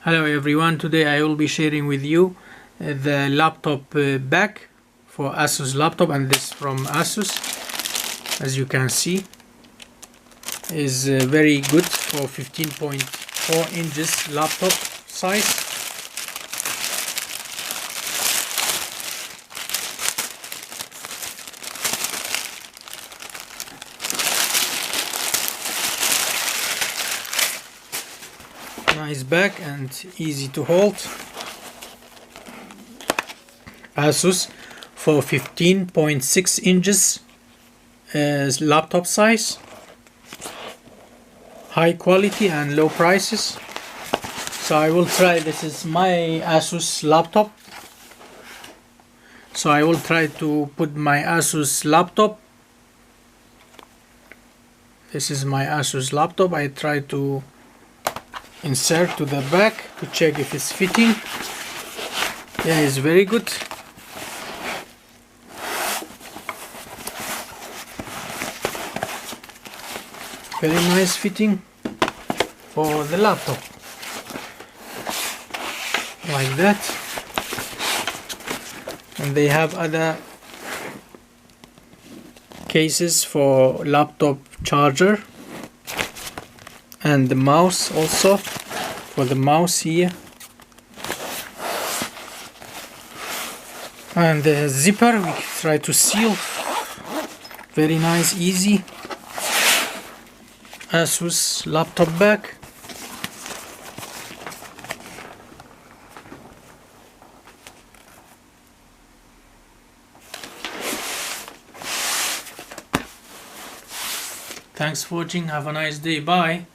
Hello everyone, today I will be sharing with you the laptop back for Asus laptop, and this from Asus, as you can see, is very good for 15.4 inches laptop size. Nice back and easy to hold. Asus for 15.6 inches laptop size, high quality and low prices. So I will try, this is my Asus laptop, so I will try to put my Asus laptop. This is my Asus laptop. I try to insert to the back to check if it's fitting. Yeah, it's very good. Very nice fitting for the laptop, like that. And they have other cases for laptop charger, and the mouse also, for the mouse here, and the zipper we try to seal. Very nice, easy Asus laptop bag. Thanks for watching, have a nice day, bye.